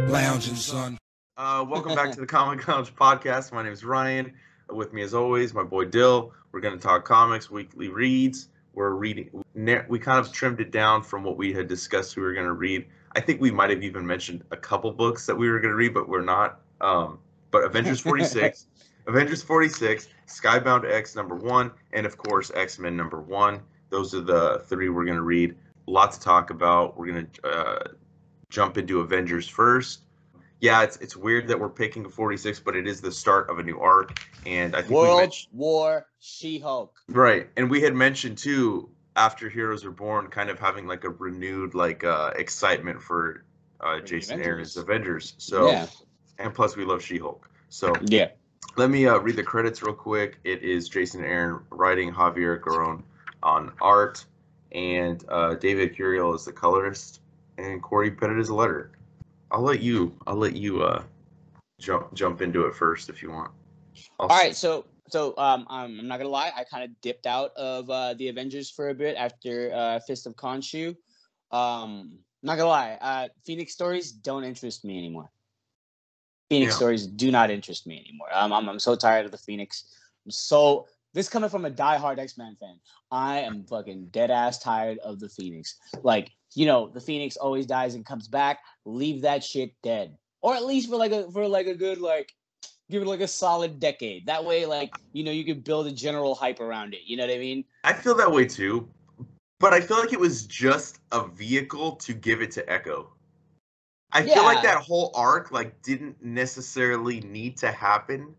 Lounging, son. Welcome back to the Comic Lounge Podcast. My name is Ryan. With me, as always, my boy Dill. We're going to talk comics, weekly reads. We're reading. We kind of trimmed it down from what we had discussed we were going to read. I think we might have even mentioned a couple books that we were going to read, but we're not. But Avengers 46, Skybound X #1, and of course X-Men #1. Those are the three we're going to read. A lot to talk about. We're going to jump into Avengers first. Yeah, it's weird that we're picking 46, but it is the start of a new arc, and I think World War She-Hulk. Right, and we had mentioned too after Heroes Are Born, kind of having like a renewed excitement for Jason Aaron's Avengers. So, yeah. And plus we love She-Hulk. So yeah, let me read the credits real quick. It is Jason Aaron writing, Javier Garrón on art, and David Curiel is the colorist, and Corey Pettit is the letterer. I'll let you jump into it first if you want. All right, so I'm not gonna lie, I kind of dipped out of the Avengers for a bit after Fist of Khonshu. Not gonna lie, Phoenix stories don't interest me anymore. Phoenix stories do not interest me anymore. I'm so tired of the Phoenix. This coming from a diehard X-Men fan, I am fucking dead ass tired of the Phoenix. Like, you know, the Phoenix always dies and comes back. Leave that shit dead, or at least for a good give it like a solid decade. That way, you can build a general hype around it. You know what I mean? I feel that way too, but I feel like it was just a vehicle to give it to Echo. I feel like that whole arc didn't necessarily need to happen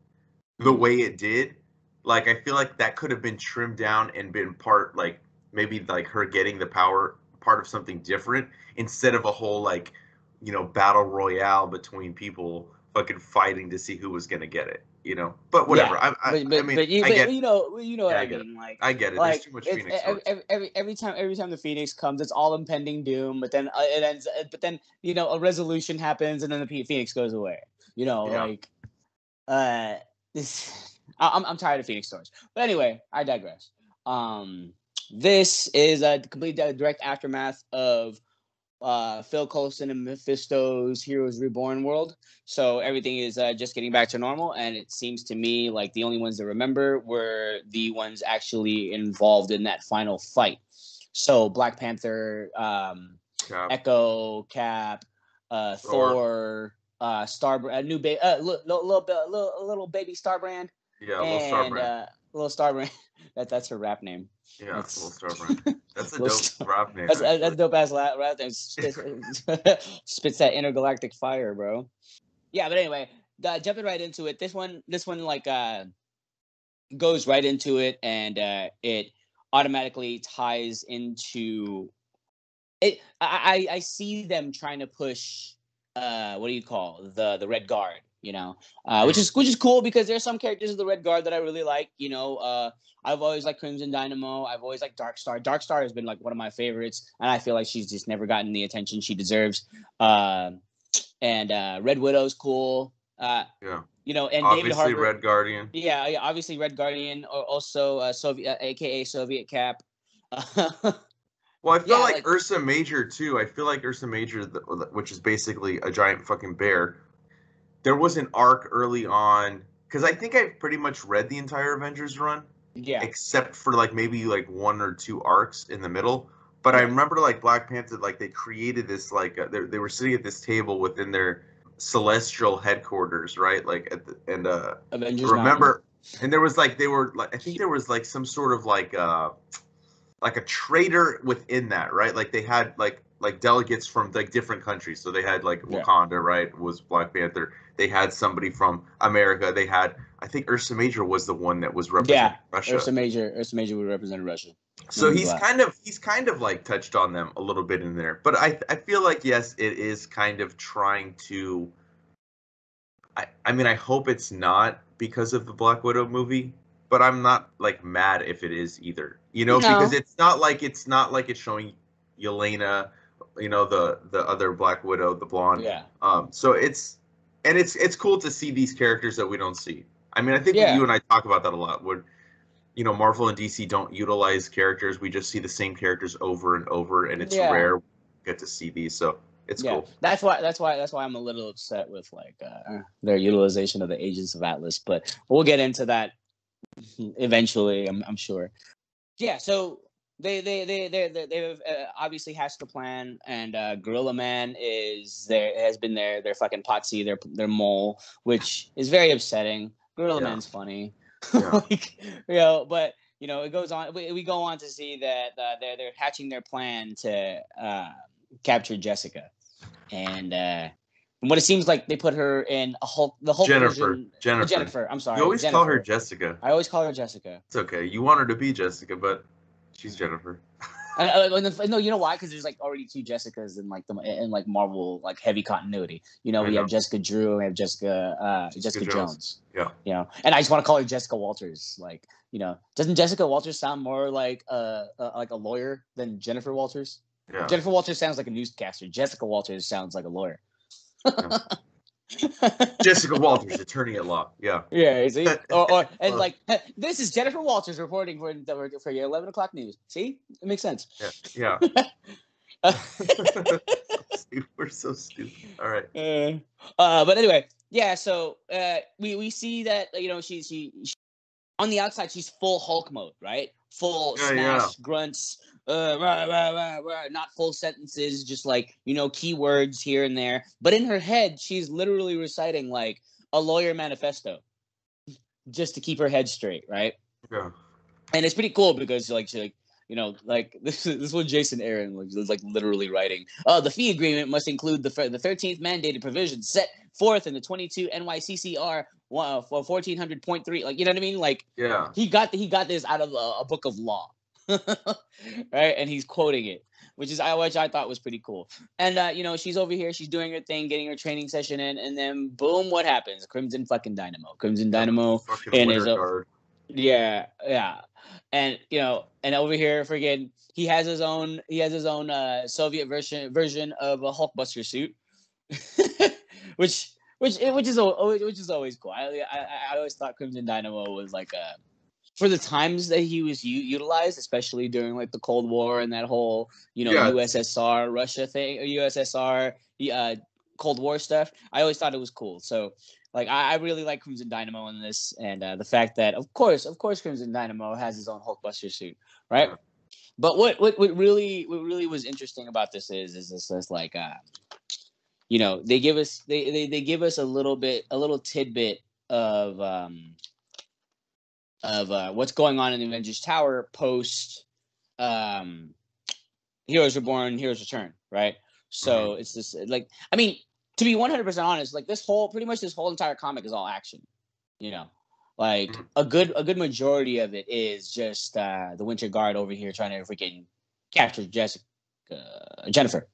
the way it did. Like, I feel like that could have been trimmed down and been part, maybe her getting the power, part of something different, instead of a whole, battle royale between people fucking fighting to see who was going to get it, you know? But whatever. Yeah. I get it. You know what I mean. I get it. There's too much Phoenix. Every time the Phoenix comes, it's all impending doom, but then it ends. But then, a resolution happens, and then the Phoenix goes away. I'm tired of Phoenix stories. But anyway, I digress. This is a complete direct aftermath of Phil Coulson and Mephisto's Heroes Reborn world. So everything is just getting back to normal, and it seems to me like the only ones that remember were the ones actually involved in that final fight. So Black Panther, Echo, Cap, Thor, Starbrand, new baby, little baby Starbrand. Yeah, Little Starbrand. That's her rap name. Yeah, Little Starbrand. That's a dope rap name. That's a dope ass rap name. Spits that intergalactic fire, bro. Yeah, but anyway, jumping right into it. This one goes right into it, and it automatically ties into it. I see them trying to push the Red Guard. Which is cool because there's some characters of the Red Guard that I really like. I've always liked Crimson Dynamo. I've always liked Darkstar. Darkstar has been one of my favorites, and I feel like she's just never gotten the attention she deserves. And Red Widow's cool. And obviously David Harbour, Red Guardian. Yeah, obviously Red Guardian. Also Soviet, aka Soviet Cap. Well, I feel like Ursa Major too. I feel like Ursa Major, which is basically a giant fucking bear. There was an arc early on, because I think I've pretty much read the entire Avengers run. Yeah. Except for maybe one or two arcs in the middle. But I remember Black Panther, they created this they were sitting at this table within their celestial headquarters, right? Avengers remember, Mountain. And there was I think there was some sort of a traitor within that, right? They had delegates from different countries. So they had Wakanda, right? Was Black Panther. They had somebody from America. They had, I think Ursa Major was the one that was representing Russia. Ursa Major would represent Russia. So he's kind of touched on them a little bit in there. But I feel like, yes, it is kind of trying to, I mean, I hope it's not because of the Black Widow movie, but I'm not mad if it is either, because it's not like it's showing Yelena, the other Black Widow, the blonde. Yeah. So it's cool to see these characters that we don't see. I mean, I think you and I talk about that a lot. Marvel and DC don't utilize characters. We just see the same characters over and over, and it's rare we get to see these. So it's cool. That's why I'm a little upset with their utilization of the Agents of Atlas. But we'll get into that eventually. I'm sure. Yeah. So they've obviously hatched the plan, and Gorilla Man has been their fucking potsy, their mole, which is very upsetting. Gorilla Man's funny, but it goes on. We go on to see that they're hatching their plan to capture Jessica, and what it seems like they put her in the Hulk version. Jennifer. I'm sorry. You always call her Jessica. I always call her Jessica. It's okay. You want her to be Jessica, but she's Jennifer. No, you know why? Because there's already two Jessicas in Marvel heavy continuity. We have Jessica Drew and we have Jessica Jones. Yeah. And I just want to call her Jessica Walters. Doesn't Jessica Walters sound more like a lawyer than Jennifer Walters? Yeah. Jennifer Walters sounds like a newscaster. Jessica Walters sounds like a lawyer. Yeah. Jessica Walters, attorney at law. Yeah. Yeah. See? This is Jennifer Walters reporting for your 11 o'clock news. See, it makes sense. Yeah. We're so stupid. All right. But anyway, yeah. So we see that she's on the outside she's full Hulk mode, right? Full smash grunts. Not full sentences, just keywords here and there. But in her head, she's literally reciting a lawyer manifesto just to keep her head straight, right? Yeah. And it's pretty cool because this is what Jason Aaron was literally writing. The fee agreement must include the 13th mandated provision set forth in the 22 NYCCR for 1400.3. You know what I mean? He got this out of a book of law. Right, and he's quoting it, which I thought was pretty cool. And she's over here, she's doing her thing, getting her training session in, and then boom, what happens? Crimson Dynamo and his and and over here, friggin', he has his own Soviet version of a Hulkbuster suit, which is always cool. I always thought Crimson Dynamo was for the times that he was utilized, especially during the Cold War and that whole USSR Russia thing, or USSR Cold War stuff. I always thought it was cool. So I really like Crimson Dynamo in this, and the fact that of course Crimson Dynamo has his own Hulkbuster suit, right? But what really was interesting about this is they give us they give us a little tidbit of what's going on in the Avengers Tower post Heroes Reborn, Heroes Return, right? So it's this to be 100% honest, this whole entire comic is all action, a good majority of it is just the Winter Guard over here trying to freaking capture Jennifer.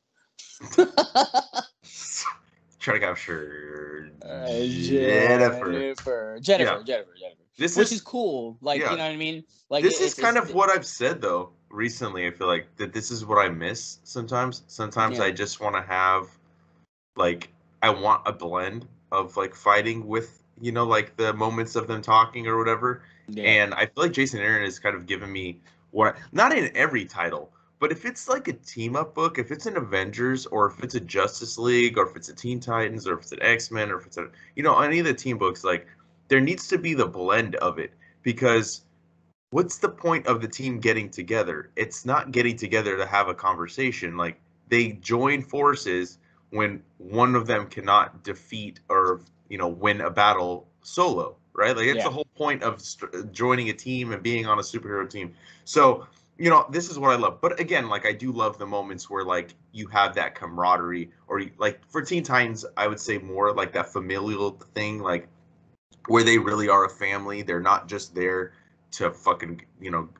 Try to capture Jennifer. Which is cool. You know what I mean? This is kind of what I've said though recently. I feel like that this is what I miss sometimes. Sometimes I just want to have I want a blend of fighting with the moments of them talking or whatever. Yeah. And I feel like Jason Aaron has kind of given me not in every title, but if it's a team up book, if it's an Avengers or if it's a Justice League or if it's a Teen Titans or if it's an X-Men or if it's any of the team books, there needs to be the blend of it, because what's the point of the team getting together? It's not getting together to have a conversation. They join forces when one of them cannot defeat or win a battle solo, right? It's the whole point of joining a team and being on a superhero team. So this is what I love. But again, I do love the moments where you have that camaraderie, or for Teen Titans, I would say more that familial thing, where they really are a family. They're not just there to fucking,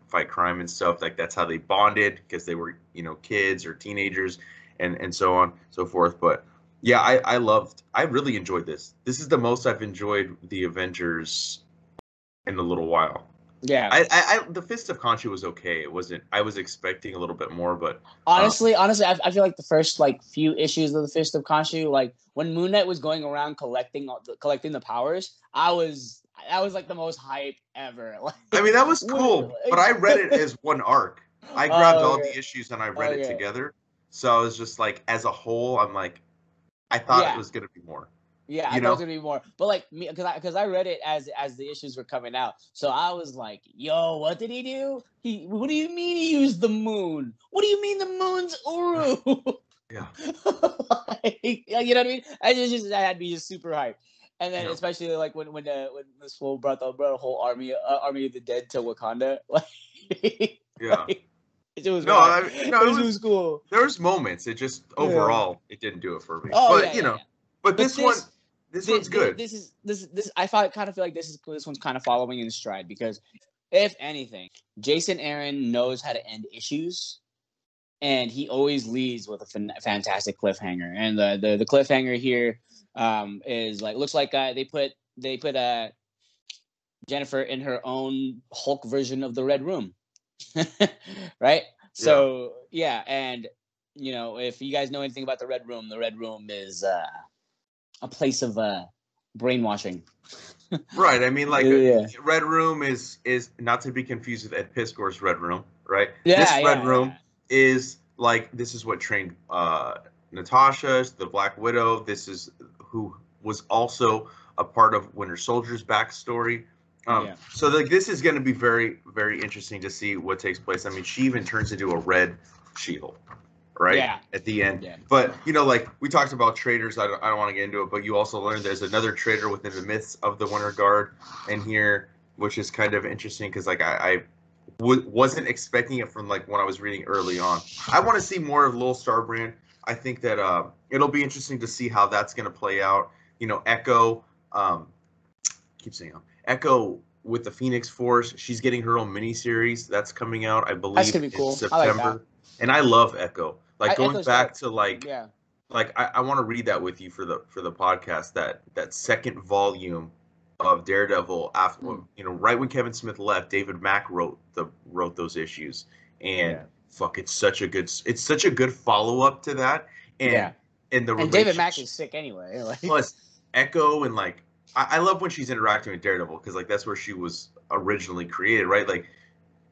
fight crime and stuff. That's how they bonded, because they were, kids or teenagers and so on, so forth. But yeah, I really enjoyed this. This is the most I've enjoyed the Avengers in a little while. Yeah. I the Fist of Khonshu was okay. It wasn't, I was expecting a little bit more, but honestly, I feel the first few issues of the Fist of Khonshu, when Moon Knight was going around collecting the powers, that was like the most hype ever. Like, I mean, that was cool, but I read it as one arc. I grabbed all the issues and I read it together. So I was just like, as a whole, I'm like, I thought it was gonna be more. Yeah, I thought it was gonna be more, but like me, because I read it as the issues were coming out, so I was like, "Yo, what did he do? What do you mean he used the moon? What do you mean the moon's Uru?" Yeah, like, you know what I mean? I had to be just super hyped, and then especially like when this fool brought the whole army of the dead to Wakanda, like it was it was cool. There was moments. It just overall it didn't do it for me. But but this one's good. This I kind of feel like this one's kind of following in stride, because if anything, Jason Aaron knows how to end issues, and he always leads with a fantastic cliffhanger. And the cliffhanger here is like, looks like they put Jennifer in her own Hulk version of the Red Room. Right? So and if you guys know anything about the Red Room is a place of brainwashing. Right. I mean, like Red Room is not to be confused with Ed Piskor's Red Room, right? This Red Room is like, this is what trained Natasha, the Black Widow. This is who was also a part of Winter Soldier's backstory. So like, this is going to be very, very interesting to see what takes place. I mean, she even turns into a red She-Hulk, right? At the end. But like we talked about traitors. I don't want to get into it, but you also learned there's another traitor within the myths of the Winter Guard in here, which is kind of interesting because like I wasn't expecting it from like when I was reading early on. I want to see more of Lil Starbrand. I think that it'll be interesting to see how that's going to play out. Echo, keep saying Echo with the Phoenix Force. She's getting her own miniseries that's coming out, I believe, that's gonna be cool. in September. Like, and I love Echo. Like going Echo's back dope. to like I want to read that with you for the podcast. That second volume of Daredevil after right when Kevin Smith left, David Mack wrote those issues, and it's such a good follow up to that, and David Mack is sick anyway. Like. Plus Echo, and like I love when she's interacting with Daredevil, because like that's where she was originally created, right? Like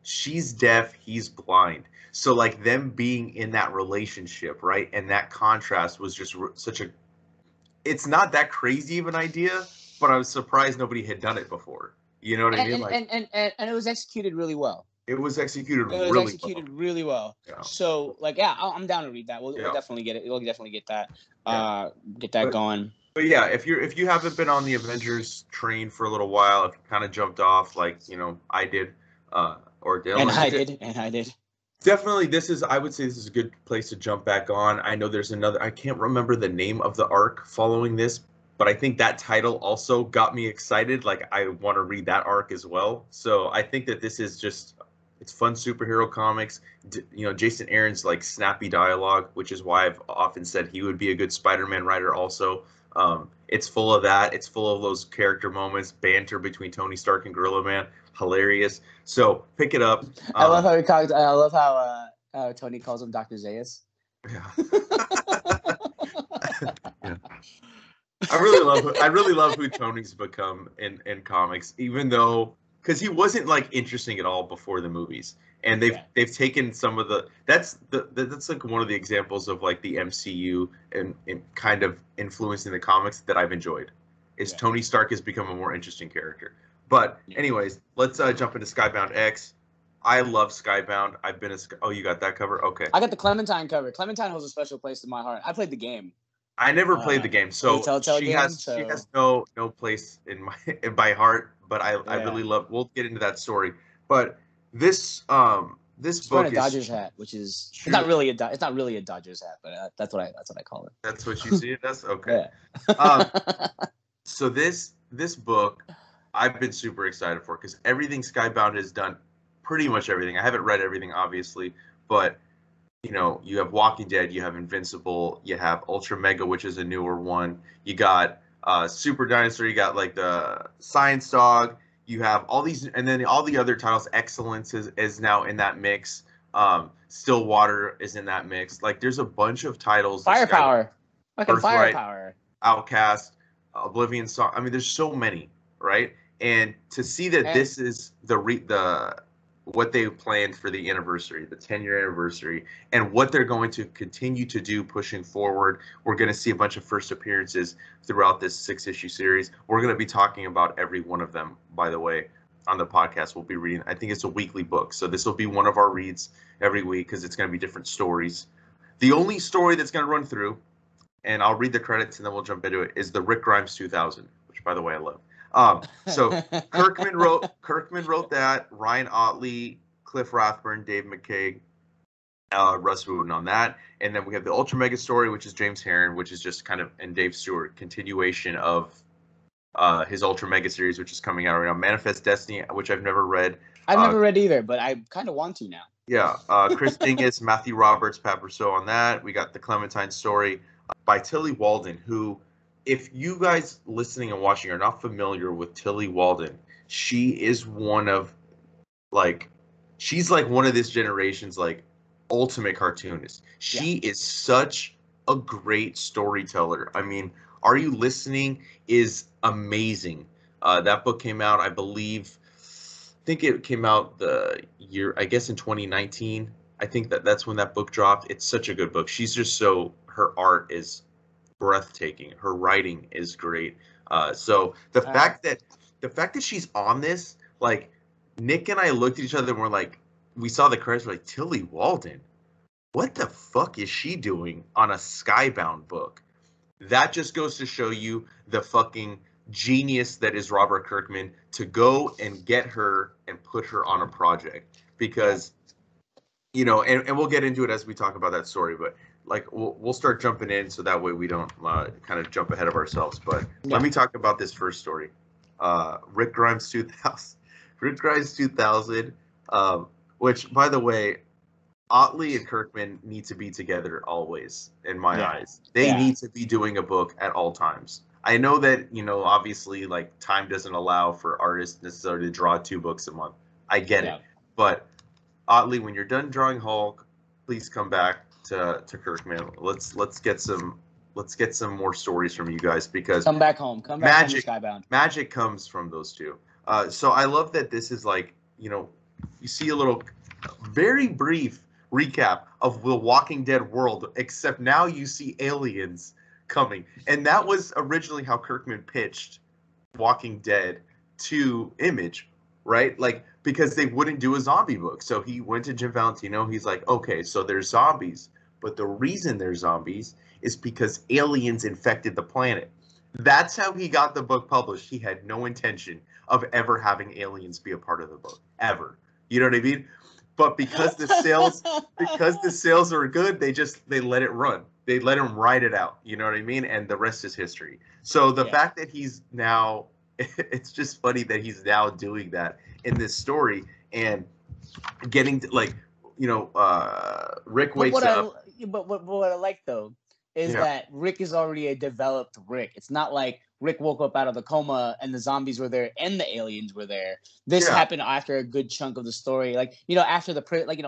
she's deaf, he's blind, so like them being in that relationship, right, and that contrast was just such a. It's not that crazy of an idea, but I was surprised nobody had done it before. You know what I mean? And it was executed really well. It was executed really well. Yeah. So like, I'm down to read that. We'll definitely get it. We'll definitely get that. Going. But yeah, if you haven't been on the Avengers train for a little while, if you kind of jumped off like I did, or Dylan, and I did. Definitely, I would say this is a good place to jump back on. I know there's another. I can't remember the name of the arc following this, but I think that title also got me excited. Like I want to read that arc as well. So I think that this is just. It's fun superhero comics. Jason Aaron's like snappy dialogue, which is why I've often said he would be a good Spider-Man writer also. It's full of that. It's full of those character moments, banter between Tony Stark and Gorilla Man. Hilarious. So pick it up. I love how Tony calls him Dr. Zaius. Yeah. Yeah. I really love who Tony's become in comics, even though. Because he wasn't like interesting at all before the movies, and they've taken some of that's like one of the examples of like the MCU and kind of influencing the comics that I've enjoyed. Is Tony Stark has become a more interesting character. But anyways, let's jump into Skybound X. I love Skybound. I've been you got that cover? Okay. I got the Clementine cover. Clementine holds a special place in my heart. I played the game. I never played the game, so she has no place in my heart. But I really love. We'll get into that story. But this book is a Dodgers hat, which is it's not really a Dodgers hat, but that's what I call it. That's what you see it as. Okay. So this book, I've been super excited for, because everything Skybound has done, pretty much everything. I haven't read everything, obviously, but you have Walking Dead, you have Invincible, you have Ultra Mega, which is a newer one. You got Super Dinosaur, you got like the Science Dog, you have all these, and then all the other titles. Excellence is now in that mix. Stillwater is in that mix. Like there's a bunch of titles. Firepower. Fucking Firepower. Outcast, Oblivion Song. I mean, there's so many, right? And to see that this is the what they planned for the anniversary, the 10-year anniversary, and what they're going to continue to do pushing forward. We're going to see a bunch of first appearances throughout this 6-issue series. We're going to be talking about every one of them, by the way, on the podcast. We'll be reading. I think it's a weekly book, so this will be one of our reads every week because it's going to be different stories. The only story that's going to run through, and I'll read the credits and then we'll jump into it, is the Rick Grimes 2000, which, by the way, I love. So Kirkman wrote that. Ryan Ottley, Cliff Rathburn, Dave McCaig, Russ Wooten on that, and then we have the Ultra Mega story, which is James Herron, which is just kind of, and Dave Stewart, continuation of his Ultra Mega series, which is coming out right now. Manifest Destiny, which I've never read. I've never read either, but I kind of want to now. Yeah, Chris Dingus, Matthew Roberts, Pat Brousseau on that. We got the Clementine story by Tilly Walden, who, if you guys listening and watching are not familiar with Tilly Walden, she is one of, she's like one of this generation's like ultimate cartoonist. She is such a great storyteller. I mean, Are You Listening is amazing. That book came out, I think it came out the year, I guess in 2019. I think that's when that book dropped. It's such a good book. She's just her art is breathtaking. Her writing is great. So the fact that she's on this, like, Nick and I looked at each other and we're like, we saw the credits, we're like, Tilly Walden, what the fuck is she doing on a Skybound book? That just goes to show you the fucking genius that is Robert Kirkman to go and get her and put her on a project, because, you know, and we'll get into it as we talk about that story, but like we'll start jumping in so that way we don't kind of jump ahead of ourselves. But let me talk about this first story. Rick Grimes 2000. Rick Grimes 2000, which, by the way, Otley and Kirkman need to be together always, in my eyes. They need to be doing a book at all times. I know that, you know, obviously, like, time doesn't allow for artists necessarily to draw 2 books a month. I get it. But Otley, when you're done drawing Hulk, please come back to Kirkman. Let's get some more stories from you guys, because come back home. Come back home to Skybound. Magic comes from those two. So I love that this is like, you know, you see a little very brief recap of the Walking Dead world, except now you see aliens coming. And that was originally how Kirkman pitched Walking Dead to Image, right? Like, because they wouldn't do a zombie book. So he went to Jim Valentino. He's like, okay, so there's zombies, but the reason there's zombies is because aliens infected the planet. That's how he got the book published. He had no intention of ever having aliens be a part of the book, ever. You know what I mean? But because the sales are good, they let it run. They let him ride it out. You know what I mean? And the rest is history. So the fact that he's now, it's just funny that he's now doing that in this story and getting to, like, you know, Rick wakes up. But what I like, though, is that Rick is already a developed Rick. It's not like Rick woke up out of the coma and the zombies were there and the aliens were there. This happened after a good chunk of the story. Like, you know, after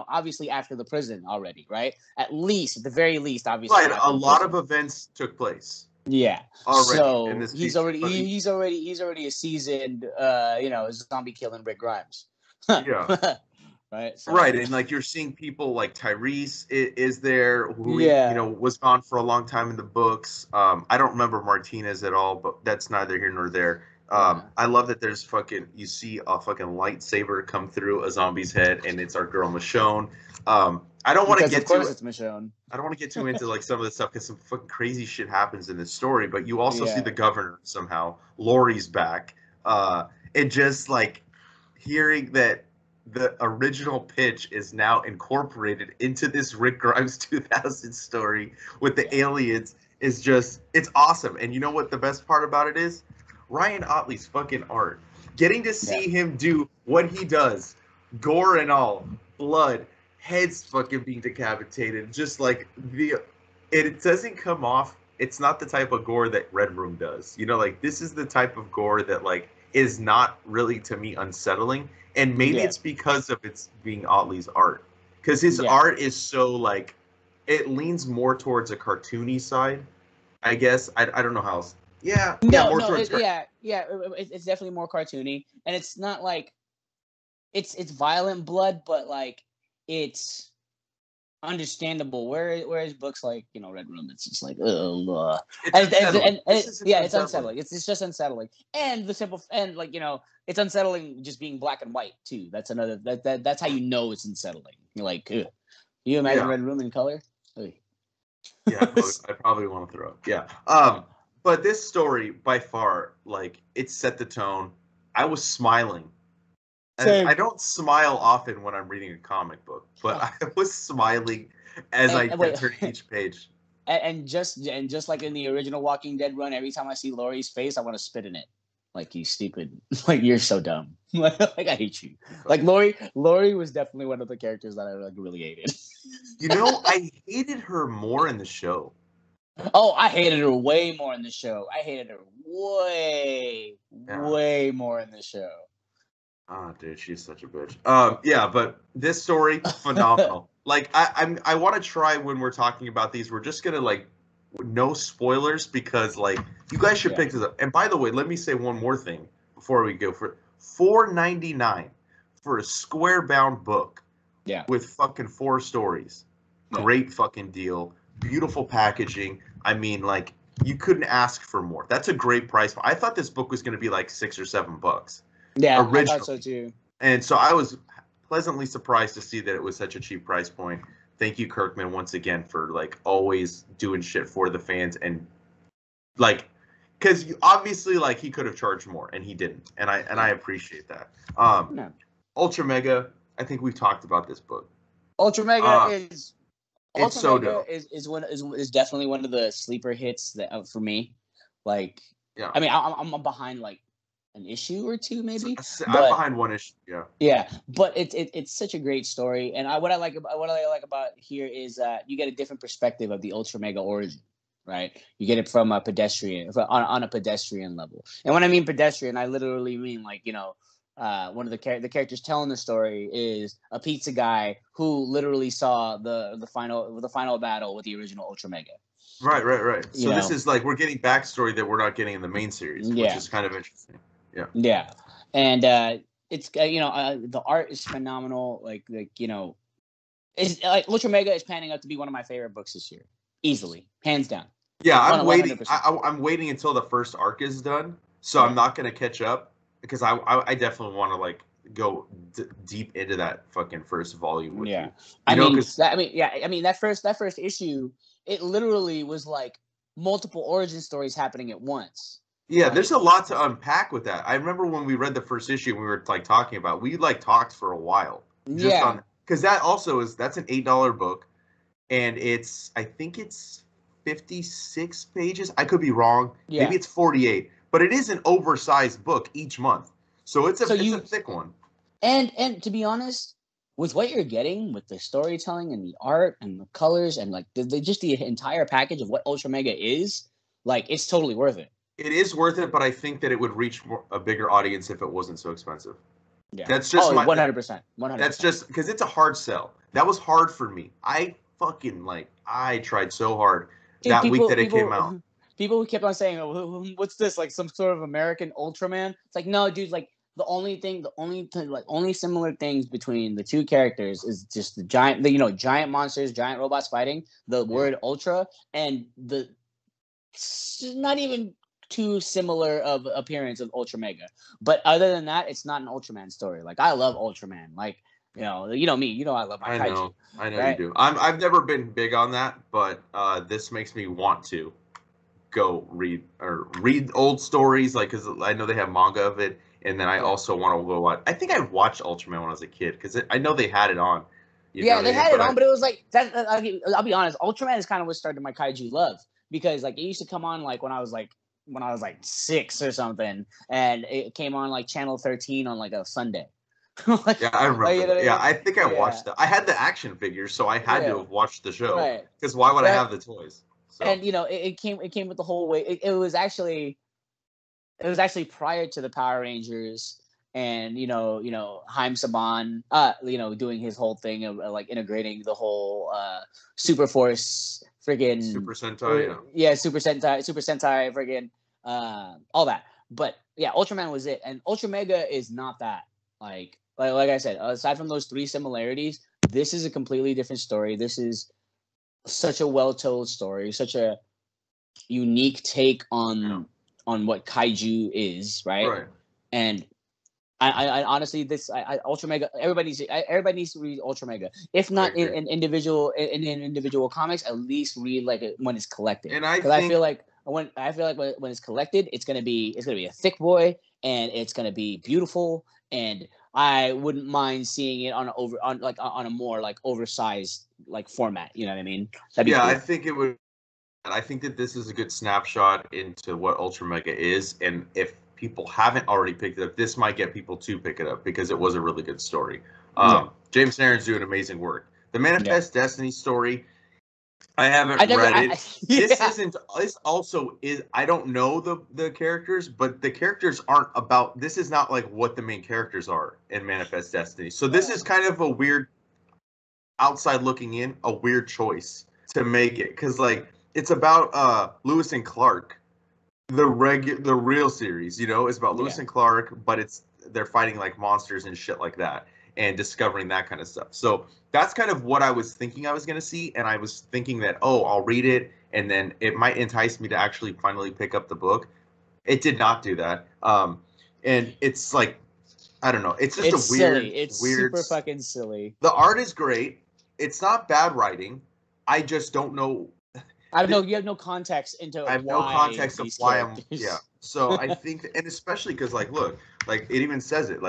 obviously after the prison already, right? At the very least, obviously. Right, a lot of events took place. Yeah. Already, so he's already a seasoned, zombie killing Rick Grimes. Yeah. Right. So. Right, and like you're seeing people like Tyrese is there, who you know was gone for a long time in the books. I don't remember Martinez at all, but that's neither here nor there. I love that there's you see a fucking lightsaber come through a zombie's head, and it's our girl Michonne. I don't want to get it's Michonne. I don't want to get too into like some of this stuff because some fucking crazy shit happens in this story. But you also see the governor somehow. Lori's back. And just like hearing that the original pitch is now incorporated into this Rick Grimes 2000 story with the aliens is just, it's awesome. And you know what the best part about it is? Ryan Otley's fucking art. Getting to see him do what he does, gore and all, blood, heads fucking being decapitated, just like it doesn't come off. It's not the type of gore that Red Room does. You know, like this is the type of gore that like is not really, to me, unsettling. And maybe it's because of its being Otley's art. Because his art is so, like, it leans more towards a cartoony side, I guess. I don't know how else. Yeah, No, more no, towards it's definitely more cartoony, and it's not like it's violent blood, but like it's understandable. Whereas books like Red Room, it's just like It's unsettling. it's unsettling. It's just unsettling, and like it's unsettling just being black and white too. That's another that's how you know it's unsettling. You're like, ugh. You imagine Red Room in color? Ugh. Yeah, I probably want to throw up. Yeah. But this story, by far, like, it set the tone. I was smiling. And I don't smile often when I'm reading a comic book, but I was smiling as I entered each page. And just like in the original Walking Dead run, every time I see Laurie's face, I want to spit in it. Like, you stupid. Like, you're so dumb. Like, I hate you. Like, Laurie was definitely one of the characters that I like really hated. I hated her more in the show. Oh, I hated her way more in the show. I hated her way more in the show. Oh, dude, she's such a bitch. Yeah, but this story, phenomenal. Like, I want to try when we're talking about these. We're just gonna like no spoilers because like you guys should pick this up. And by the way, let me say one more thing before we go for $4.99 for a square bound book. Yeah. With fucking 4 stories. Great fucking deal. Beautiful packaging. I mean, like, you couldn't ask for more. That's a great price. I thought this book was going to be like $6 or $7. Yeah, originally. I thought so too. And so I was pleasantly surprised to see that it was such a cheap price point. Thank you, Kirkman, once again for like always doing shit for the fans and like, because obviously like he could have charged more and he didn't, and I appreciate that. Ultra Mega. I think we've talked about this book. Ultra Mega is definitely one of the sleeper hits that for me. Like, I mean, I'm behind like an issue or two, maybe. I'm behind one issue. Yeah, but it's such a great story, and what I like about here is you get a different perspective of the Ultra Mega origin. Right, you get it from a pedestrian on a pedestrian level, and when I mean pedestrian, I literally mean like one of the characters telling the story is a pizza guy who literally saw the final battle with the original Ultra Mega. Right. So this is like we're getting backstory that we're not getting in the main series, which is kind of interesting. Yeah, and it's the art is phenomenal. Like it's like Ultra Mega is panning out to be one of my favorite books this year, easily, hands down. Yeah, I'm waiting. I'm waiting until the first arc is done, so I'm not going to catch up because I definitely want to like go deep into that fucking first volume with you. That first issue, it literally was like multiple origin stories happening at once. Yeah, there's a lot to unpack with that. I remember when we read the first issue, we were like talking about. We like talked for a while, because that's an $8 book, and I think it's 56 pages. I could be wrong. Yeah. Maybe it's 48, but it is an oversized book each month, so it's a thick one. And to be honest, with what you're getting with the storytelling and the art and the colors and like just the entire package of what Ultra Mega is, like it's totally worth it. It is worth it, but I think that it would reach a bigger audience if it wasn't so expensive. Yeah, that's just 100%. That's just because it's a hard sell. That was hard for me. I tried so hard week that it came out. People kept on saying, oh, "What's this? Like some sort of American Ultraman?" It's like, no, dude. Like the only similar things between the two characters is just the giant monsters, giant robots fighting. The word Ultra and not even too similar of appearance of Ultra Mega, but other than that, it's not an Ultraman story. Like I love Ultraman. Like me. I love my kaiju. I know right? You do. I've never been big on that, but this makes me want to go read old stories, like because I know they have manga of it, and then I also want to go watch. I think I watched Ultraman when I was a kid because I know they had it on. They had it on, but it was like that. I'll be honest, Ultraman is kind of what started my kaiju love because like it used to come on like when I was like 6 or something, and it came on like channel 13 on like a Sunday. Like, yeah, I remember. I think I watched that. I had the action figures, so I had to have watched the show. Because why would I have the toys? So. And it came with the whole way. It was actually prior to the Power Rangers, and Haim Saban, doing his whole thing of like integrating the whole Super Force, friggin' Super Sentai, Super Sentai, friggin' all that. But yeah, Ultraman was it, and Ultra Mega is not that. Like I said, aside from those three similarities, this is a completely different story. This is such a well-told story, such a unique take on what kaiju is, right? Right. And I honestly, Ultra Mega. Everybody needs to read Ultra Mega. If not in individual comics, at least read like when it's collected. And I feel like when it's collected, it's gonna be a thick boy, and it's gonna be beautiful, and I wouldn't mind seeing it on a more like oversized like format. You know what I mean? That'd be cool. I think it would. I think that this is a good snapshot into what Ultra Mega is, and if people haven't already picked it up, this might get people to pick it up because it was a really good story. James Aaron's doing amazing work. The Manifest Destiny story, I haven't read it. This also is. I don't know the characters, but the characters aren't about. This is not like what the main characters are in Manifest Destiny. So this is kind of a weird, outside looking in, a weird choice to make it because like it's about Lewis and Clark. The real series, is about Lewis and Clark, but they're fighting like monsters and shit like that and discovering that kind of stuff. So that's kind of what I was thinking I was going to see. And I was thinking that, I'll read it and then it might entice me to actually finally pick up the book. It did not do that. And it's like, I don't know. It's just It's super fucking silly. The art is great. It's not bad writing. I just don't know. I don't know. You have no context into. I have no context of why characters. Yeah. So I think, and especially because, look, it even says it,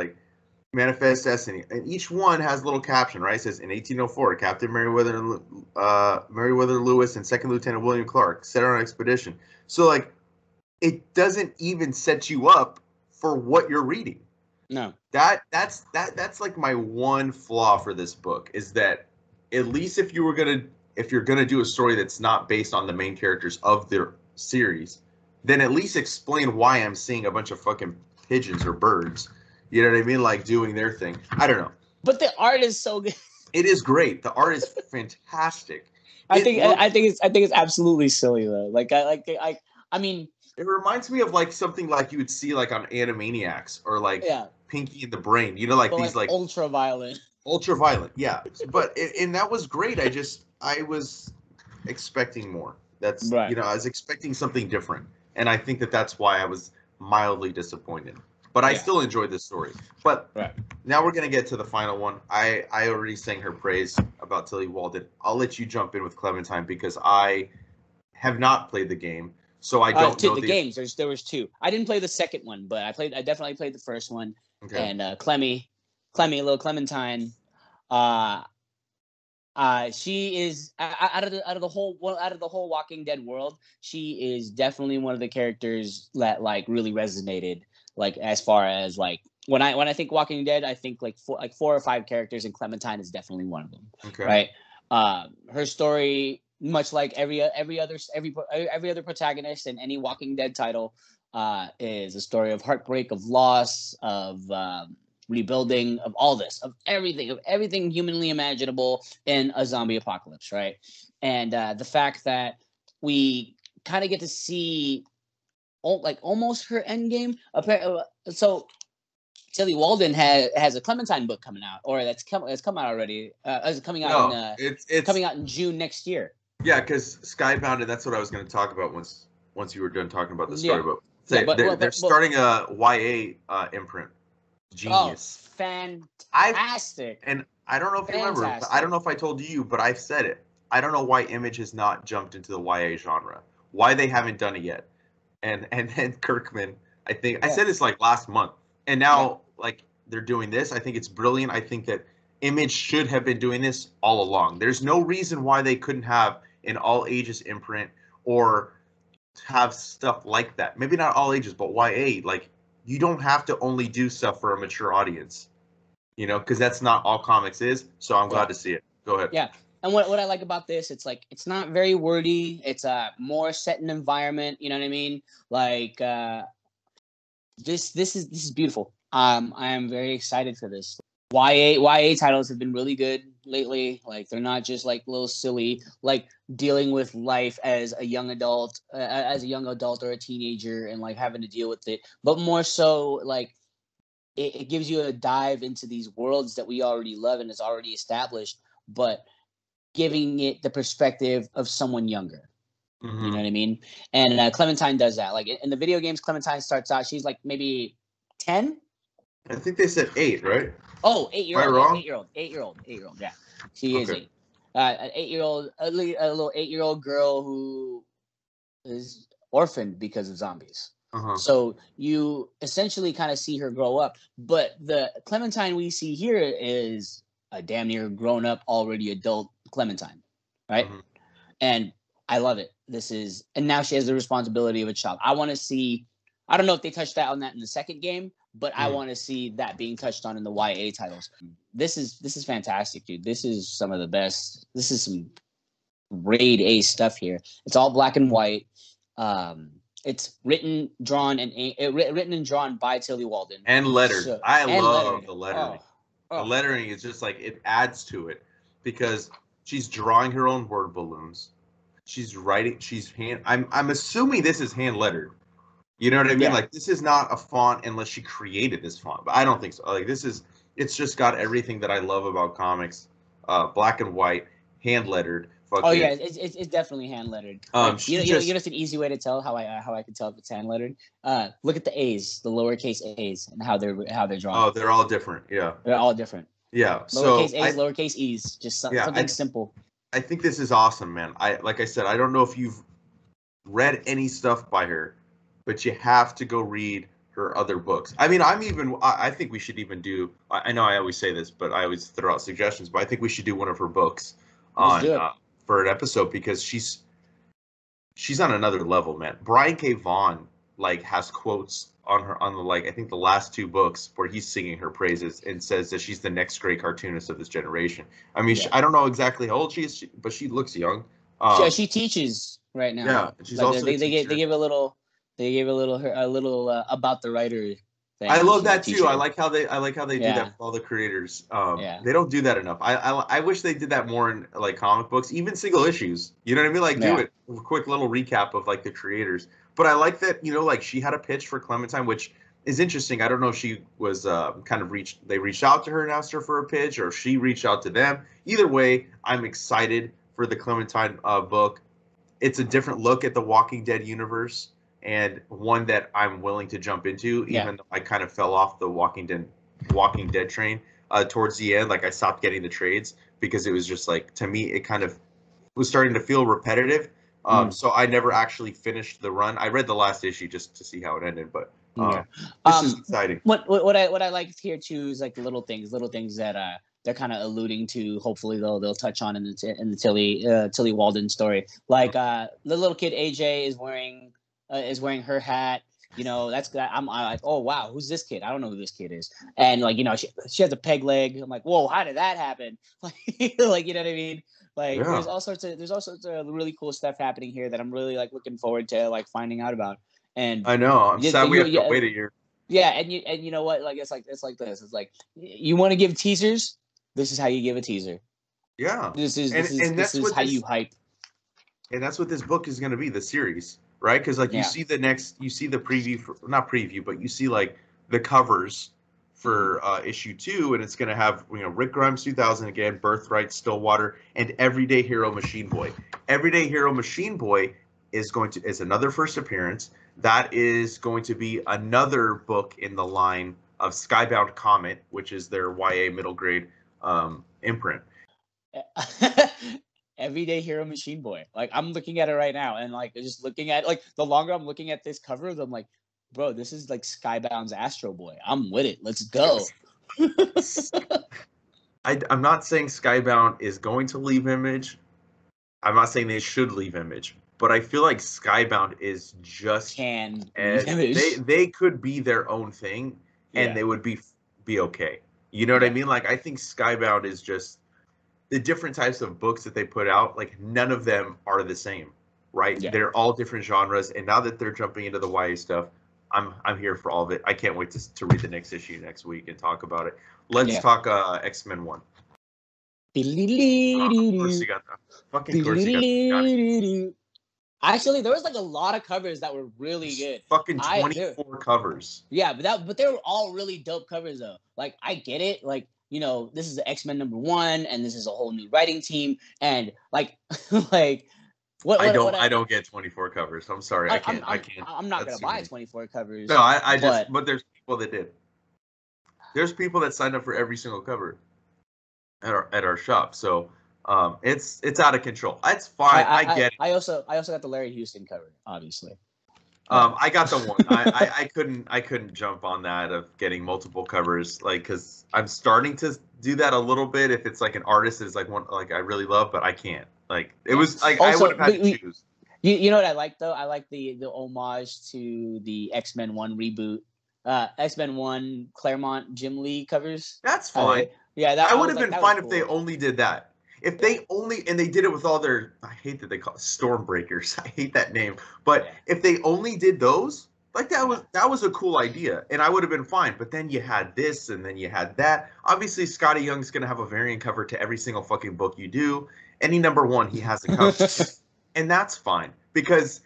Manifest Destiny, and each one has a little caption, right? It says in 1804, Captain Meriwether Lewis and Second Lieutenant William Clark set on an expedition. So it doesn't even set you up for what you're reading. No. That's my one flaw for this book is that at least if you're gonna do a story that's not based on the main characters of their series, then at least explain why I'm seeing a bunch of fucking pigeons or birds. You know what I mean? Doing their thing. I don't know. But the art is so good. It is great. The art is fantastic. I think it's absolutely silly though. I mean, it reminds me of something you would see on Animaniacs or Pinky and the Brain. These ultra violent. Ultra violent, yeah. But and that was great. I was expecting more. That's right. I was expecting something different, and I think that's why I was mildly disappointed. But I still enjoyed this story. But now we're gonna get to the final one. I already sang her praise about Tilly Walden. I'll let you jump in with Clementine because I have not played the game, so I don't know the games. There was two. I didn't play the second one, but I definitely played the first one. Okay. And Clemmy, little Clementine, she is out of the whole Walking Dead world. She is definitely one of the characters that really resonated. As far as when I think Walking Dead, I think four or five characters, and Clementine is definitely one of them. Okay. Right. Her story, much like every other protagonist in any Walking Dead title, is a story of heartbreak, of loss, of rebuilding, of all this, of everything humanly imaginable in a zombie apocalypse, right? And the fact that we kind of get to see almost her end game. So Tilly Walden has a Clementine book coming out, or that's come out already. It's coming out coming out in June next year. Yeah, because Skybound, and that's what I was going to talk about once you were done talking about the story. They're starting a YA imprint. Genius. Oh, fantastic. And I don't know if you remember, I don't know if I told you, but I've said it. I don't know why Image has not jumped into the YA genre. Why they haven't done it yet. And then Kirkman, I think I said this last month. And now they're doing this. I think it's brilliant. I think that Image should have been doing this all along. There's no reason why they couldn't have an all ages imprint or have stuff like that. Maybe not all ages, but YA. You don't have to only do stuff for a mature audience, because that's not all comics is. So I'm glad to see it. Go ahead. Yeah. And what I like about this, it's it's not very wordy. It's a more set in environment. You know what I mean? This is beautiful. I am very excited for this. YA titles have been really good lately. Like they're not just like little silly, like dealing with life as a young adult, or a teenager, and like having to deal with it. But more so, like it gives you a dive into these worlds that we already love and is already established, but giving it the perspective of someone younger. You know what I mean? And Clementine does that. Like in the video games, Clementine starts out, she's like maybe 10. I think they said 8, right? Oh, 8-year-old. Am I wrong? 8-year-old. Yeah, she is 8. An 8-year-old, a little 8-year-old girl who is orphaned because of zombies. So you essentially kind of see her grow up. But the Clementine we see here is a damn near grown up, already adult Clementine, right? And I love it. And now she has the responsibility of a child. I want to see. I don't know if they touched on that in the second game, but I want to see that being touched on in the YA titles. This is fantastic, dude. This is some of the best. This is some grade A stuff here. It's all black and white. It's written, drawn, and drawn by Tilly Walden and lettered. I love the lettering. The lettering is just like it adds to it because she's drawing her own word balloons. She's writing. I'm assuming this is hand lettered. You know what I mean? Yeah. Like this is not a font unless she created this font, but I don't think so. Like it's just got everything that I love about comics, black and white, hand lettered. Oh yeah, it's definitely hand lettered. Like, you know, it's an easy way to tell how I can tell if it's hand lettered. Look at the A's, the lowercase A's, and how they're drawn. Oh, they're all different. Yeah, they're all different. Yeah, lowercase A's, lowercase E's, just something simple. I think this is awesome, man. Like I said, I don't know if you've read any stuff by her, but you have to go read her other books. I mean, I think we should even do. I know I always say this, but I always throw out suggestions. But I think we should do one of her books on for an episode because she's on another level, man. Brian K. Vaughan has quotes on the I think the last 2 books where he's singing her praises and says that she's the next great cartoonist of this generation. I mean, I don't know exactly how old she is, but she looks young. She teaches right now. Yeah, she's also they give a little about the writer thing. I love that too. I like how they do that for all the creators. They don't do that enough. I wish they did that more in comic books, even single issues. You know what I mean? Do it. A quick little recap of the creators. But I like that, she had a pitch for Clementine, which is interesting. I don't know if she was they reached out to her and asked her for a pitch, or if she reached out to them. Either way, I'm excited for the Clementine book. It's a different look at the Walking Dead universe, and one that I'm willing to jump into, even though I kind of fell off the Walking Dead train towards the end. I stopped getting the trades because it was just to me, it kind of was starting to feel repetitive. So I never actually finished the run. I read the last issue just to see how it ended, but this is exciting. What I liked here too is the little things that they're kind of alluding to. Hopefully they'll touch on in the Tilly Walden story. The little kid AJ is wearing her hat. I'm like, oh wow, who's this kid? I don't know who this kid is. And she has a peg leg. I'm like, whoa, how did that happen? You know what I mean? There's all sorts of really cool stuff happening here that I'm really looking forward to finding out about. And I know I'm sad we have to wait a year. Yeah, and you know what? It's like this. It's you want to give teasers. This is how you give a teaser. Yeah, this is how you hype. And that's what this book is going to be, the series, right? Because you see the preview not preview, but you see the covers for issue 2, and it's going to have Rick Grimes 2000 again, Birthright, Stillwater, and Everyday Hero Machine Boy. Everyday Hero Machine Boy is another first appearance. That is going to be another book in the line of Skybound Comet, which is their YA middle grade imprint. Everyday Hero Machine Boy. I'm looking at it right now, and just looking at the longer I'm looking at this cover, I'm like, bro, this is Skybound's Astro Boy. I'm with it. Let's go. I'm not saying Skybound is going to leave Image. I'm not saying they should leave Image, but I feel like Skybound is just they could be their own thing, and they would be okay. You know what I mean? I think Skybound is just the different types of books that they put out. None of them are the same, right? Yeah. They're all different genres, and now that they're jumping into the YA stuff, I'm here for all of it. I can't wait to read the next issue next week and talk about it. Let's talk X-Men 1. Of course you got that. Fucking course you got it. Actually, there was like a lot of covers that were really good. Fucking 24 covers. Yeah, but they were all really dope covers though. Like I get it. Like, you know, this is the X-Men #1 and this is a whole new writing team and like like I don't get 24 covers. I'm sorry. I can't. I'm not going to buy 24 covers. No, but there's people that did. There's people that signed up for every single cover at our shop. So it's out of control. That's fine. I get it. I also got the Larry Houston cover, obviously. I got the one. I couldn't jump on that of getting multiple covers, like, because I'm starting to do that a little bit if it's like an artist is like one like I really love, but I can't. Like it was like also, I would have had to choose. You know what I like though? I like the homage to the X-Men 1 reboot. X-Men 1 Claremont Jim Lee covers. That's fine. That would have been fine if they only did that. If they only, and they did it with all their, I hate that they call it Stormbreakers. I hate that name. But if they only did those, like that was a cool idea, and I would have been fine. But then you had this, and then you had that. Obviously, Scotty Young's gonna have a variant cover to every single fucking book you do. Any #1, he has a cover, and that's fine because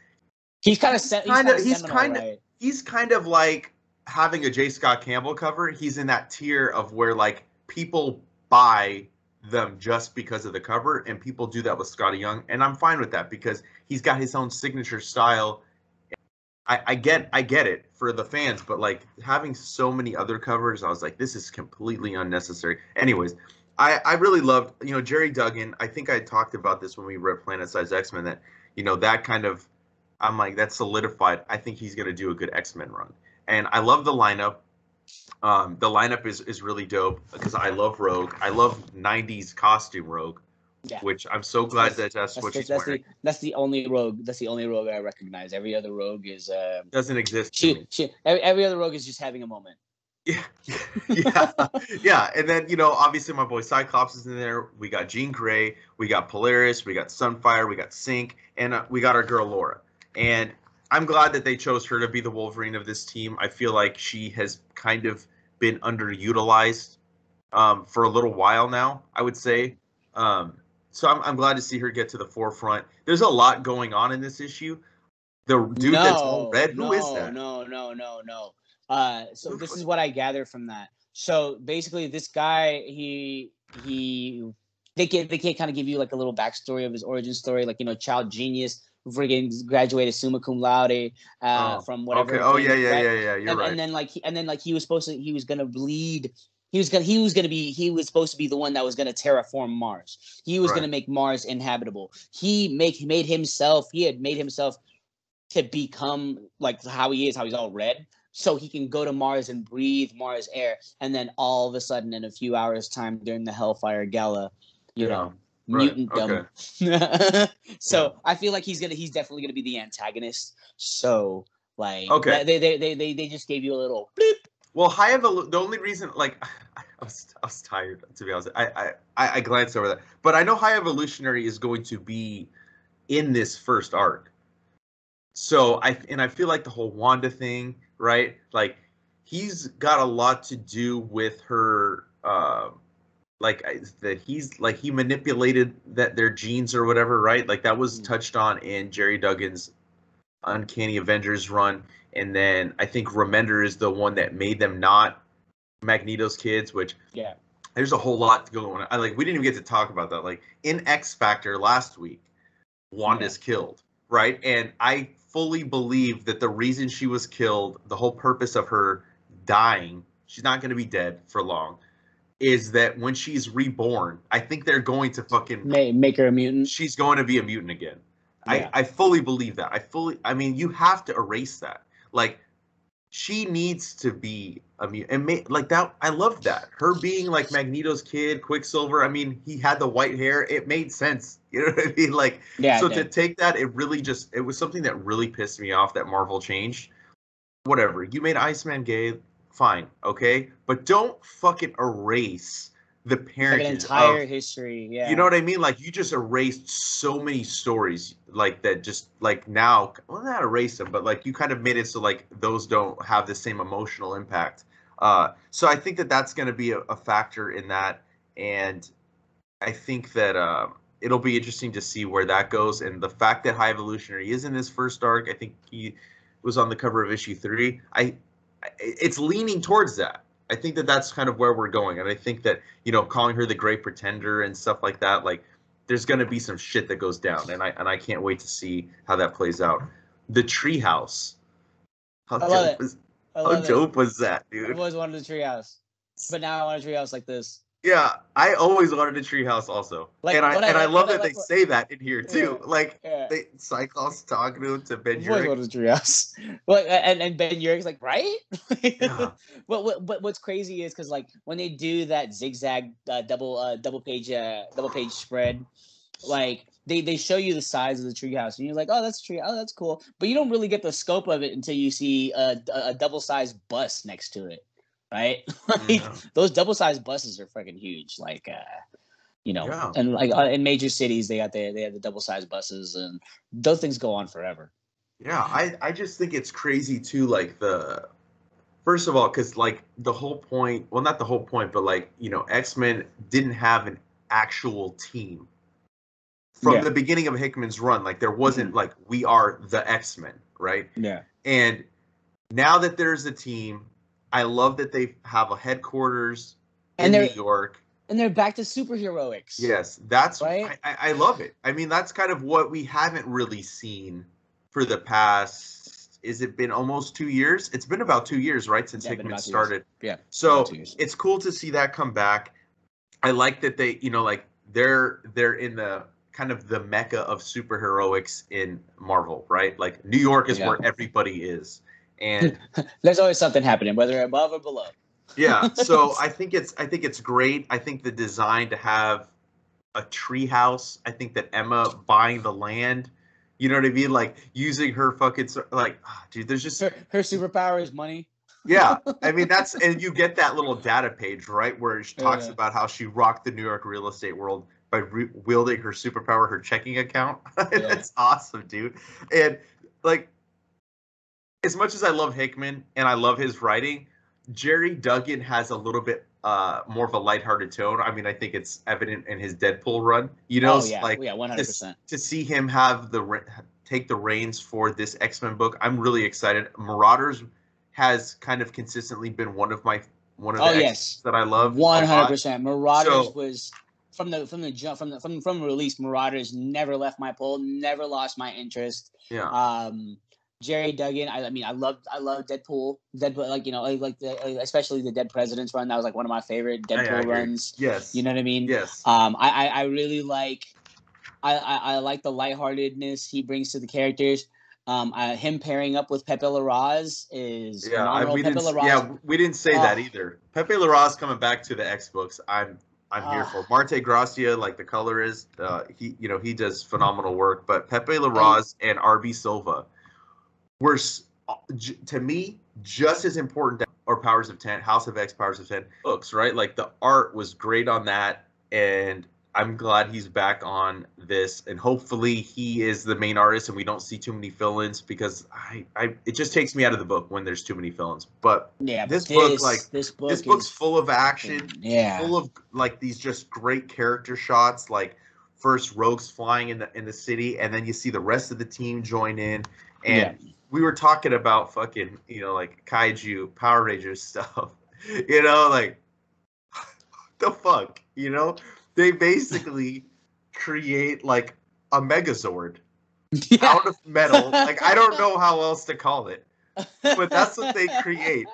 he's kind of like having a J. Scott Campbell cover. He's in that tier of where like people buy them just because of the cover, and people do that with Scotty Young, and I'm fine with that because he's got his own signature style. I get it for the fans, but like having so many other covers, I was like, this is completely unnecessary. Anyways, I really loved, you know, Jerry Duggan. I think I talked about this when we read Planet Size X-Men, that, you know, that kind of, I'm like, that's solidified. I think he's going to do a good X-Men run. And I love the lineup. The lineup is really dope because I love Rogue. I love 90s costume Rogue, which I'm so glad that's what she's wearing. That's the only Rogue. That's the only Rogue I recognize. Every other Rogue is doesn't exist. Every other Rogue is just having a moment. Yeah. And then, you know, obviously my boy Cyclops is in there. We got Jean Grey, we got Polaris, we got Sunfire, we got Sync, and we got our girl Laura. And I'm glad that they chose her to be the Wolverine of this team. I feel like she has kind of been underutilized for a little while now, I would say. So I'm glad to see her get to the forefront. There's a lot going on in this issue. The dude that's all red, who is that? No. So this is what I gather from that. So basically, this guy, they can kind of give you like a little backstory of his origin story, like, you know, child genius, friggin' graduated summa cum laude from whatever. Okay. Oh yeah. You're right. And then he was supposed to be the one that was going to terraform Mars. He was going to make Mars inhabitable. He had made himself to become like how he is, how he's all red, so he can go to Mars and breathe Mars air. And then all of a sudden, in a few hours' time during the Hellfire Gala, you know, mutant them. Okay. So I feel like he's definitely gonna be the antagonist. So like, they just gave you a little bleep. Well, the only reason, like, I was tired, to be honest. I glanced over that, but I know High Evolutionary is going to be in this first arc. So I feel like the whole Wanda thing, right? Like, he's got a lot to do with her. He manipulated their genes or whatever, right? Like that was touched on in Jerry Duggan's Uncanny Avengers run. And then I think Remender is the one that made them not Magneto's kids, which there's a whole lot going on. We didn't even get to talk about that. Like in X Factor last week, Wanda's killed, right? And I fully believe that the reason she was killed, the whole purpose of her dying, she's not going to be dead for long, is that when she's reborn, I think they're going to fucking make her a mutant. She's going to be a mutant again. Yeah. I fully believe that. I mean, you have to erase that. Like, she needs to be a mutant. And like that, I love that. Her being like Magneto's kid, Quicksilver. I mean, he had the white hair. It made sense. You know what I mean? Like, so to take that, it was something that really pissed me off that Marvel changed. Whatever. You made Iceman gay. Fine, okay? But don't fucking erase the Like parentage an entire of, history. Yeah. you know what I mean? Like you just erased so many stories like that. Just like now, well, not erase them, but like you kind of made it so like those don't have the same emotional impact. So I think that that's going to be a factor in that, and I think that it'll be interesting to see where that goes. And the fact that High Evolutionary is in this first arc, I think he was on the cover of issue 3. It's leaning towards that. I think that that's kind of where we're going, and I think that calling her the Great Pretender and stuff like that, like there's going to be some shit that goes down, and I can't wait to see how that plays out. The Treehouse, how I love dope it. is I how love it. dope was that, dude? I've always wanted a treehouse, but now I want a treehouse like this. Yeah, I always wanted a treehouse also, Like and what I I like, love what I that they like. say that in here too. Yeah, Like yeah. Cyclops talking to him to Ben I've always Urich. wanted a treehouse. Well, and Ben Urich's like, right? Yeah. But what's crazy is because like when they do that zigzag double page spread, like they show you the size of the treehouse, and you're like, oh, that's a tree. Oh, that's cool. But you don't really get the scope of it until you see a double sized bus next to it, right? Like Yeah. those double sized buses are fucking huge. Like Yeah. and like in major cities they have the double sized buses, and those things go on forever. Yeah, I just think it's crazy too, like the first of all, because like the whole point, well, not the whole point, but like, X-Men didn't have an actual team from Yeah. the beginning of Hickman's run. Like there wasn't like we are the X-Men, right? Yeah. And now that there's a team, I love that they have a headquarters And in they're New York. and they're back to superheroics. Yes, that's Right? I love it. I mean, that's kind of what we haven't really seen for the past. Is it been almost 2 years? It's been about 2 years, right, since Yeah, been Hickman about 2 years. started. Yeah. About So 2 years. it's cool to see that come back. I like that they, like they're in the kind of the mecca of superheroics in Marvel, right? Like New York is Yeah. where everybody is, and There's always something happening, whether above or below. yeah. So I think it's great. I think the design to have a treehouse. I think that Emma buying the land, you know what I mean? Like using her fucking like, dude. There's just Her superpower is money. yeah. I mean that's and you get that little data page right where she talks Yeah. about how she rocked the New York real estate world by wielding her superpower, her checking account. That's awesome, dude. And like, as much as I love Hickman and I love his writing, Jerry Duggan has a little bit more of a lighthearted tone. I mean, I think it's evident in his Deadpool run. Oh yeah, like 100%. to see him have take the reins for this X-Men book, I'm really excited. Marauders has kind of consistently been one of the X that I love. 100%. Marauders So, was from the jump from release. Marauders never left my poll, never lost my interest. yeah. Jerry Duggan. I mean, I love Deadpool. Like especially the Dead Presidents run. That was like one of my favorite Deadpool runs. Yes. You know what I mean? Yes. I really like. I like the lightheartedness he brings to the characters. Him pairing up with Pepe Larraz is phenomenal. we didn't say that either. Pepe Larraz coming back to the X books. I'm here for Marte Gracia, like the colorist. He does phenomenal work. But Pepe Larraz and RB Silva were, to me, just as important or Powers of 10, House of X, Powers of 10 books, right? Like the art was great on that, and I'm glad he's back on this, and hopefully he is the main artist and we don't see too many fill-ins, because it just takes me out of the book when there's too many fill-ins. But yeah, this book's full of action, full of like these just great character shots, like first Rogue's flying in the city, and then you see the rest of the team join in, and we were talking about fucking, like kaiju Power Rangers stuff, like the fuck, they basically create like a Megazord out of metal. Like I don't know how else to call it, but that's what they create.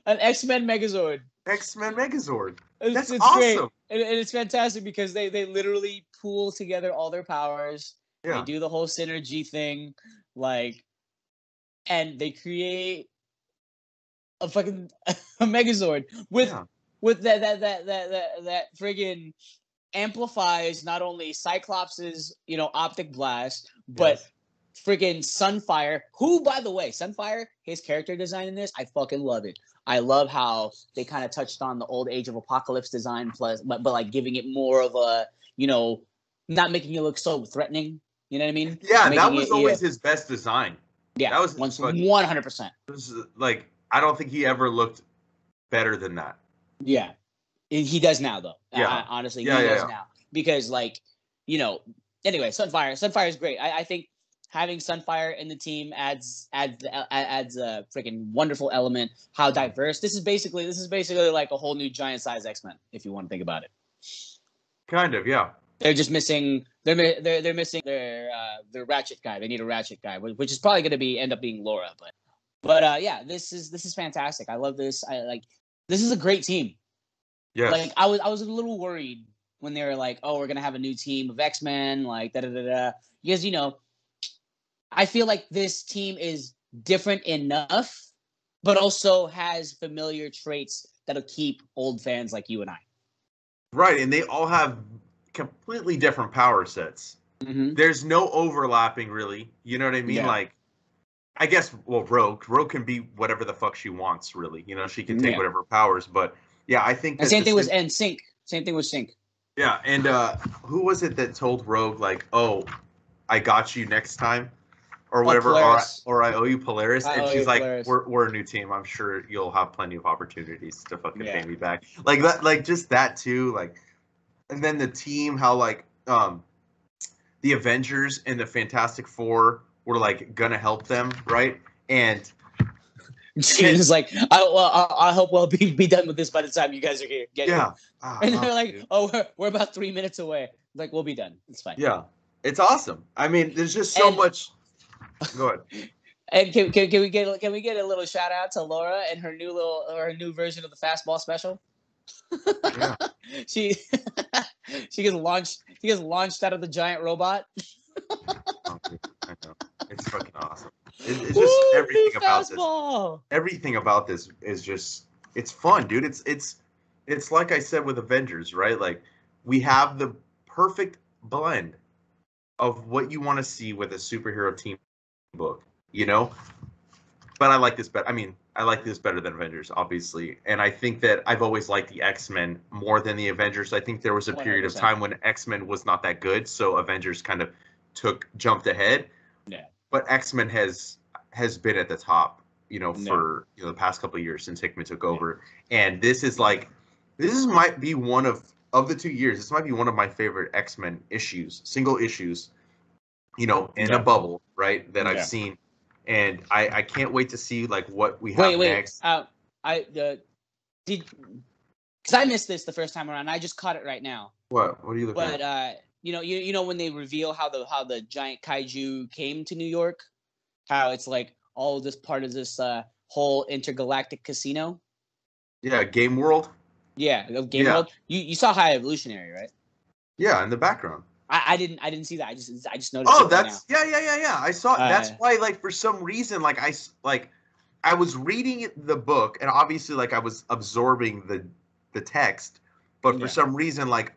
An X-Men Megazord. X-Men Megazord. That's it's awesome. Great. And it's fantastic because they literally pool together all their powers. Yeah. They do the whole synergy thing, like, and they create a fucking a Megazord with that friggin' amplifies not only Cyclops's optic blast, but freaking Sunfire, who, by the way, Sunfire, his character design in this, I fucking love it. I love how they kind of touched on the old Age of Apocalypse design, plus, but like giving it more of a, not making it look so threatening. You know what I mean? Yeah, that was always his best design. Yeah, that was 100%. Like, I don't think he ever looked better than that. Yeah, he does now, though. Yeah, honestly, he does now because, like, anyway, Sunfire is great. I think having Sunfire in the team adds a freaking wonderful element. How diverse this is basically like a whole new giant size X-Men, if you want to think about it. Kind of, yeah. They're just missing. They're missing their Ratchet guy. They need a Ratchet guy, which is probably going to end up being Laura. But yeah, this is fantastic. I love this. This is a great team. Yes. Like I was a little worried when they were like, oh, we're gonna have a new team of X-Men, like da da da da. Because I feel like this team is different enough, but also has familiar traits that'll keep old fans like you and I. Right, and they all have completely different power sets. Mm-hmm. There's no overlapping, really. You know what I mean? Yeah. Like, I guess, Rogue can be whatever the fuck she wants, really. She can take whatever powers, but yeah, I think that same thing was Sync. Same thing with Sync. Yeah, and who was it that told Rogue, like, oh, I got you next time? Or whatever, or I owe you Polaris, and she's like, we're a new team. I'm sure you'll have plenty of opportunities to fucking pay me back. Like that, like just that too. Like, and then the team, how like the Avengers and the Fantastic Four were like gonna help them, right? And she's like, I hope we'll be done with this by the time you guys are here. And they're like, dude. Oh, we're about 3 minutes away. Like, we'll be done. It's fine. Yeah, it's awesome. I mean, there's just so much. Go ahead. And can we get a little shout out to Laura and her new version of the fastball special? Yeah. she gets launched out of the giant robot. I know. It's fucking awesome. It's just everything about this. Everything about this is just, it's fun, dude. It's like I said with Avengers, right? Like, we have the perfect blend of what you want to see with a superhero team book, But I like this better. I mean, I like this better than Avengers, obviously. And I think that I've always liked the X-Men more than the Avengers. I think there was a period 100%. Of time when X-Men was not that good, so Avengers kind of jumped ahead. Yeah. But X-Men has been at the top, for the past couple of years since Hickman took over. And this might be one of the 2 years. This might be one of my favorite X-Men issues, single issues, in a bubble, right? That I've seen. And I can't wait to see like what we have next. Because I missed this the first time around. I just caught it right now. What are you looking at? But when they reveal how the giant kaiju came to New York, how it's like all of this part of this whole intergalactic casino. Yeah, Game World. Yeah, Game World. You saw High Evolutionary, right? Yeah, in the background. I didn't see that. I just noticed. Oh, that's yeah. I saw. That's why, like, for some reason, like I was reading the book, and obviously, like, I was absorbing the text, but for some reason, like,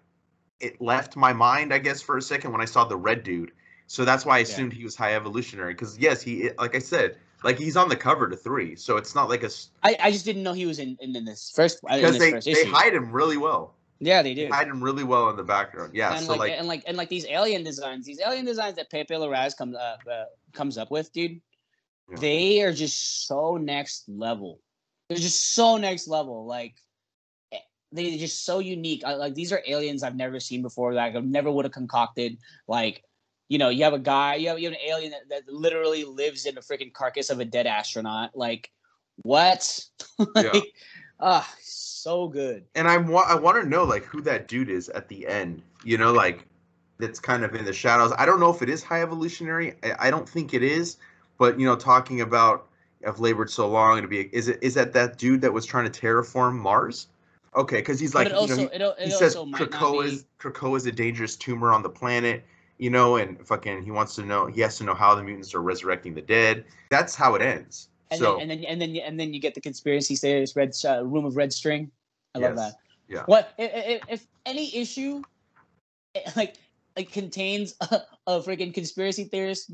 it left my mind, I guess, for a second when I saw the red dude. So that's why I assumed he was High Evolutionary, because yes, he, like I said, like, he's on the cover to 3, so it's not like a. I just didn't know he was in this first. Because they hide him really well. Yeah, they do. They hide him really well in the background. Yeah, and so like these alien designs that Pepe Larraz comes up with, dude. Yeah. They are just so next level. They're just so next level. Like, they're just so unique. Like, these are aliens I've never seen before. Like, I never would have concocted. like, you have a guy, you have an alien that literally lives in a freaking carcass of a dead astronaut. Like, what? So good. And I want to know, like, who that dude is at the end. Like, that's kind of in the shadows. I don't know if it is High Evolutionary. I don't think it is. But talking about I've labored so long to be. Is that dude that was trying to terraform Mars? Okay, because he's like, he says Krakoa is a dangerous tumor on the planet. And fucking he has to know how the mutants are resurrecting the dead. That's how it ends. And then you get the conspiracy theorist room of red string. I love that. Yeah. What if any issue, like, it contains a freaking conspiracy theorist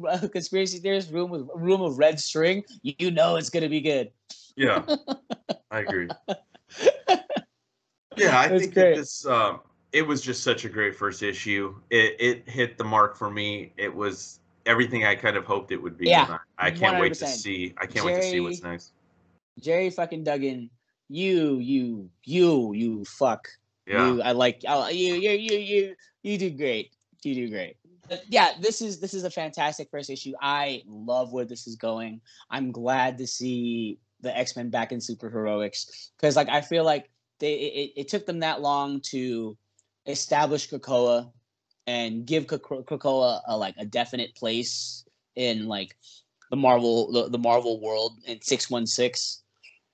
room of red string, you know it's gonna be good. Yeah, I agree. Yeah, I think great. that this it was just such a great first issue. It hit the mark for me. It was everything I kind of hoped it would be. Yeah, And I can't wait to 100%. see. I can't wait to see what's next. Jerry fucking Duggan, you fuck. Yeah. You do great. You do great. But yeah, this is a fantastic first issue. I love where this is going. I'm glad to see the X-Men back in superheroics because like I feel like it took them that long to establish Krakoa and give Krakoa a definite place in like the Marvel world in 616.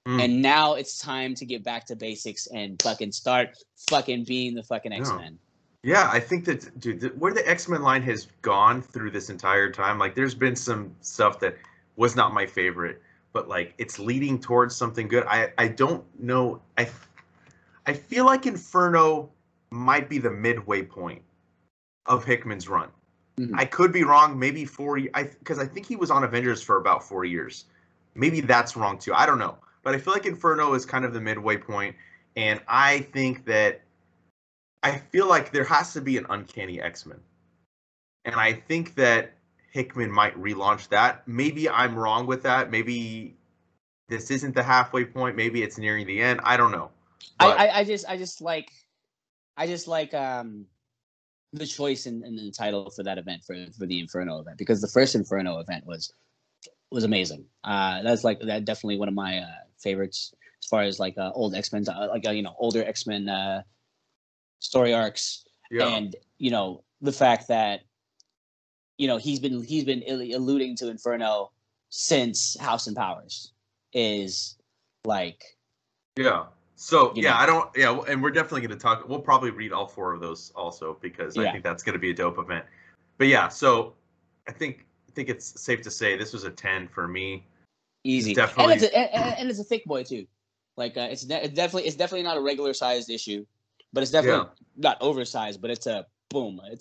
And now it's time to get back to basics and fucking start fucking being the fucking X-Men. Yeah, I think that, dude, where the X-Men line has gone through this entire time, like, there's been some stuff that was not my favorite, but, like, it's leading towards something good. I don't know. I feel like Inferno might be the midway point of Hickman's run. Mm-hmm. I could be wrong, maybe 4 years, because I think he was on Avengers for about 4 years. Maybe that's wrong, too. I don't know. But I feel like Inferno is kind of the midway point, and I think that I feel like there has to be an Uncanny X-Men. And I think that Hickman might relaunch that. Maybe I'm wrong with that. Maybe this isn't the halfway point. Maybe it's nearing the end. I don't know. I just like the choice in the title for that event for the Inferno event, because the first Inferno event was amazing. That's like that definitely one of my favorites as far as like old X-Men, older X-Men story arcs. Yeah. And the fact that he's been alluding to Inferno since House and Powers is like So and we're definitely going to talk. We'll probably read all 4 of those also because I think that's going to be a dope event. But yeah, so I think it's safe to say this was a 10 for me. Easy, and it's a thick boy too. Like it's definitely not a regular sized issue, but it's definitely not oversized. But it's a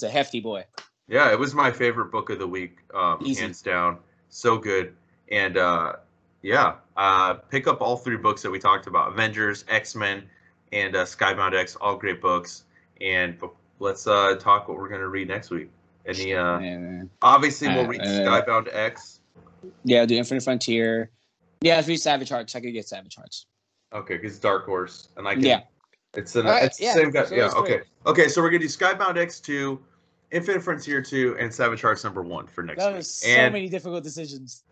hefty boy. Yeah, it was my favorite book of the week, hands down. So good, and pick up all 3 books that we talked about: Avengers, X-Men, and Skybound X. All great books. And let's talk what we're gonna read next week. Obviously we'll read Skybound X. Yeah, do Infinite Frontier. Yeah, let's read Savage Hearts. I could get Savage Hearts. Okay, because it's Dark Horse, and I can. It's the same guy. So okay. Okay, so we're gonna do Skybound X2, Infinite Frontier 2, and Savage Hearts #1 for next week. That was so many difficult decisions.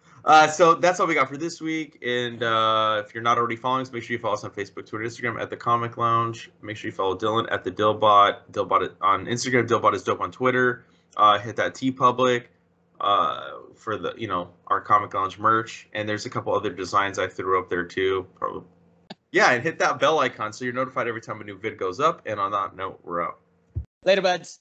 So that's all we got for this week. And if you're not already following us, make sure you follow us on Facebook, Twitter, Instagram at The Comic Lounge. Make sure you follow Dylan at The Dillbot. Dillbot on Instagram. Dillbot is dope on Twitter. Hit that TeePublic for the our Comic Lounge merch. And there's a couple other designs I threw up there too. Probably. Yeah, and hit that bell icon so you're notified every time a new vid goes up. And on that note, we're out. Later, buds.